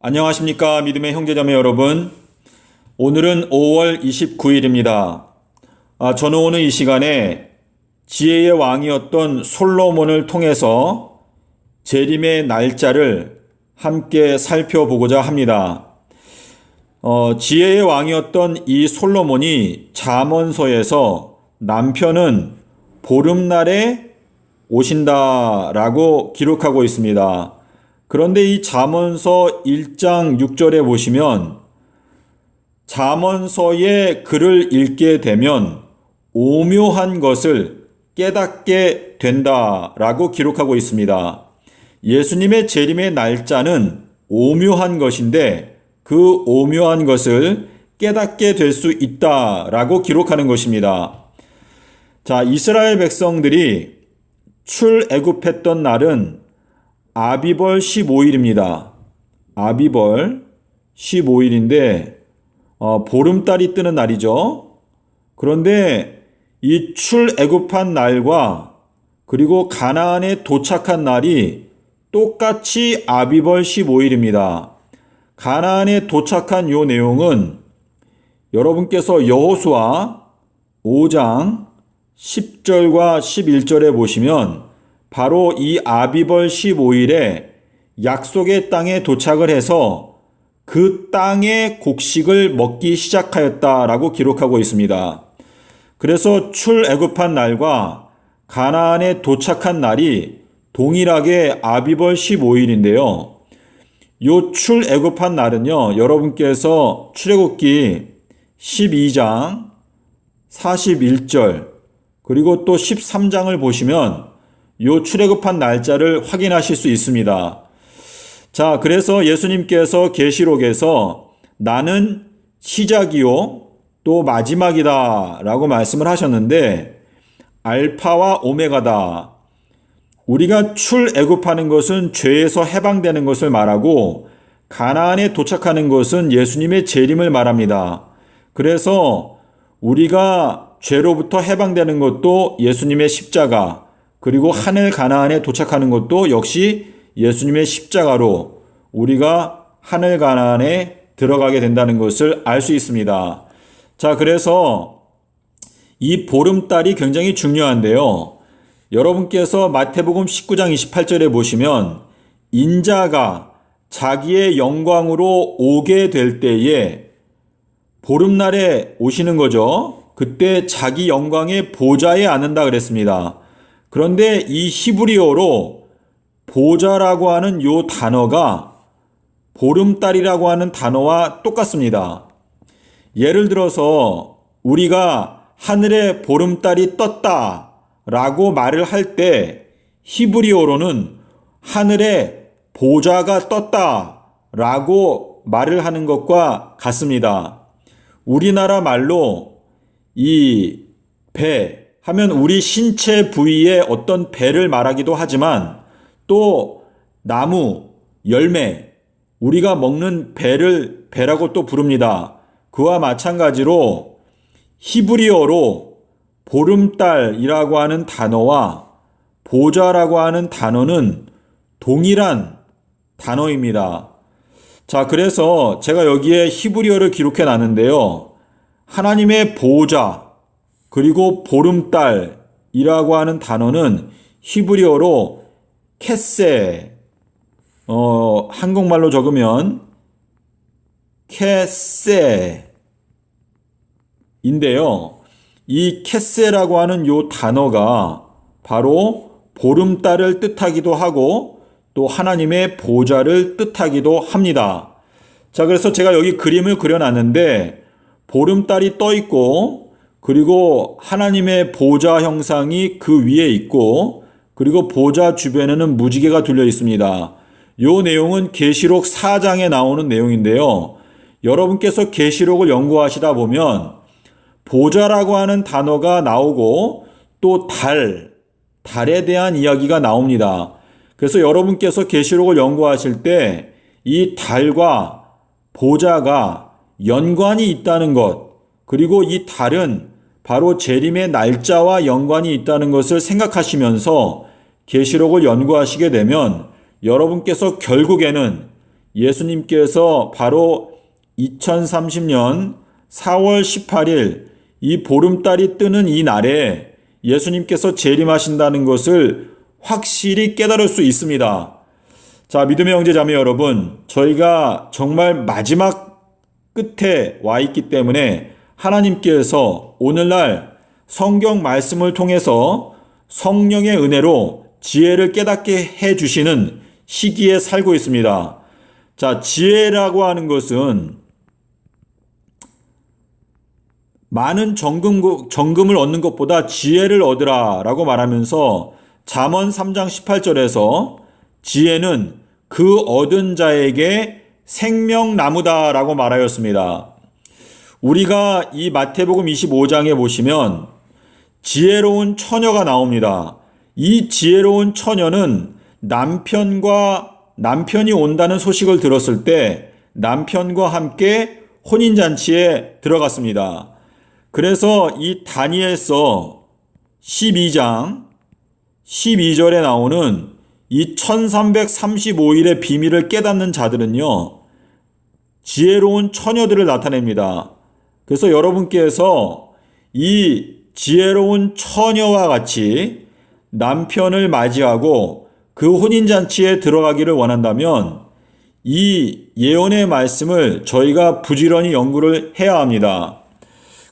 안녕하십니까 믿음의 형제자매 여러분. 오늘은 5월 29일입니다. 저는 오늘 이 시간에 지혜의 왕이었던 솔로몬을 통해서 재림의 날짜를 함께 살펴보고자 합니다. 지혜의 왕이었던 이 솔로몬이 잠언서에서 남편은 보름날에 오신다라고 기록하고 있습니다. 그런데 이 잠언서 1장 6절에 보시면 잠언서의 글을 읽게 되면 오묘한 것을 깨닫게 된다라고 기록하고 있습니다. 예수님의 재림의 날짜는 오묘한 것인데 그 오묘한 것을 깨닫게 될 수 있다라고 기록하는 것입니다. 자, 이스라엘 백성들이 출애굽했던 날은 아비벌 15일입니다. 아비벌 15일인데 보름달이 뜨는 날이죠. 그런데 이 출애굽한 날과 그리고 가나안에 도착한 날이 똑같이 아비벌 15일입니다. 가나안에 도착한 요 내용은 여러분께서 여호수아 5장 10절과 11절에 보시면 바로 이 아비벌 15일에 약속의 땅에 도착을 해서 그 땅의 곡식을 먹기 시작하였다라고 기록하고 있습니다. 그래서 출애굽한 날과 가나안에 도착한 날이 동일하게 아비벌 15일인데요. 요 출애굽한 날은요, 여러분께서 출애굽기 12장 41절 그리고 또 13장을 보시면 요 출애굽한 날짜를 확인하실 수 있습니다. 자, 그래서 예수님께서 계시록에서 나는 시작이요 또 마지막이다 라고 말씀을 하셨는데 알파와 오메가다. 우리가 출애굽하는 것은 죄에서 해방되는 것을 말하고 가나안에 도착하는 것은 예수님의 재림을 말합니다. 그래서 우리가 죄로부터 해방되는 것도 예수님의 십자가, 그리고 하늘 가나안에 도착하는 것도 역시 예수님의 십자가로 우리가 하늘 가나안에 들어가게 된다는 것을 알 수 있습니다. 자, 그래서 이 보름달이 굉장히 중요한데요. 여러분께서 마태복음 19장 28절에 보시면 인자가 자기의 영광으로 오게 될 때에 보름날에 오시는 거죠. 그때 자기 영광의 보좌에 앉는다 그랬습니다. 그런데 이 히브리어로 보좌라고 하는 요 단어가 보름달이라고 하는 단어와 똑같습니다. 예를 들어서 우리가 하늘에 보름달이 떴다 라고 말을 할 때 히브리어로는 하늘에 보좌가 떴다 라고 말을 하는 것과 같습니다. 우리나라 말로 이 배 하면 우리 신체 부위의 어떤 배를 말하기도 하지만 또 나무, 열매, 우리가 먹는 배를 배라고 또 부릅니다. 그와 마찬가지로 히브리어로 보름달이라고 하는 단어와 보좌라고 하는 단어는 동일한 단어입니다. 자, 그래서 제가 여기에 히브리어를 기록해 놨는데요. 하나님의 보좌 그리고 보름달이라고 하는 단어는 히브리어로 캐세, 한국말로 적으면 캐세인데요. 이 캐세라고 하는 요 단어가 바로 보름달을 뜻하기도 하고 또 하나님의 보좌를 뜻하기도 합니다. 자, 그래서 제가 여기 그림을 그려놨는데 보름달이 떠 있고 그리고 하나님의 보좌 형상이 그 위에 있고 그리고 보좌 주변에는 무지개가 둘려 있습니다. 요 내용은 계시록 4장에 나오는 내용인데요. 여러분께서 계시록을 연구하시다 보면 보좌라고 하는 단어가 나오고 또 달에 대한 이야기가 나옵니다. 그래서 여러분께서 계시록을 연구하실 때 이 달과 보좌가 연관이 있다는 것, 그리고 이 달은 바로 재림의 날짜와 연관이 있다는 것을 생각하시면서 계시록을 연구하시게 되면 여러분께서 결국에는 예수님께서 바로 2030년 4월 18일 이 보름달이 뜨는 이 날에 예수님께서 재림하신다는 것을 확실히 깨달을 수 있습니다. 자, 믿음의 형제 자매 여러분, 저희가 정말 마지막 끝에 와 있기 때문에 하나님께서 오늘날 성경 말씀을 통해서 성령의 은혜로 지혜를 깨닫게 해주시는 시기에 살고 있습니다. 자, 지혜라고 하는 것은 많은 정금을 얻는 것보다 지혜를 얻으라 라고 말하면서 잠언 3장 18절에서 지혜는 그 얻은 자에게 생명나무다 라고 말하였습니다. 우리가 이 마태복음 25장에 보시면 지혜로운 처녀가 나옵니다. 이 지혜로운 처녀는 남편이 온다는 소식을 들었을 때 남편과 함께 혼인잔치에 들어갔습니다. 그래서 이 다니엘서 12장 12절에 나오는 이 1335일의 비밀을 깨닫는 자들은요, 지혜로운 처녀들을 나타냅니다. 그래서 여러분께서 이 지혜로운 처녀와 같이 남편을 맞이하고 그 혼인잔치에 들어가기를 원한다면 이 예언의 말씀을 저희가 부지런히 연구를 해야 합니다.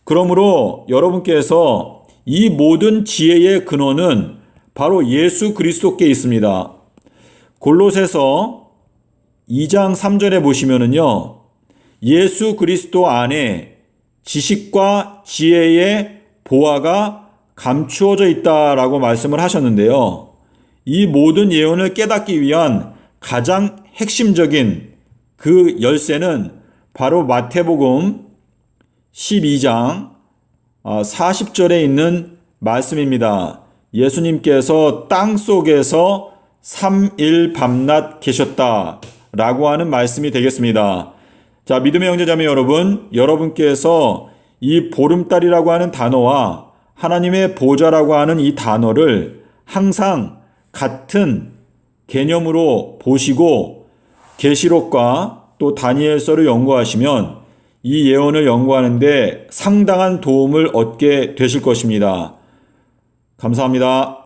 그러므로 여러분께서 이 모든 지혜의 근원은 바로 예수 그리스도께 있습니다. 골로새서 2장 3절에 보시면은요, 예수 그리스도 안에 지식과 지혜의 보화가 감추어져 있다라고 말씀을 하셨는데요. 이 모든 예언을 깨닫기 위한 가장 핵심적인 그 열쇠는 바로 마태복음 12장 40절에 있는 말씀입니다. 예수님께서 땅 속에서 3일 밤낮 계셨다 라고 하는 말씀이 되겠습니다. 자, 믿음의 형제자매 여러분, 여러분께서 이 보름달이라고 하는 단어와 하나님의 보좌라고 하는 이 단어를 항상 같은 개념으로 보시고 계시록과 또 다니엘서를 연구하시면 이 예언을 연구하는데 상당한 도움을 얻게 되실 것입니다. 감사합니다.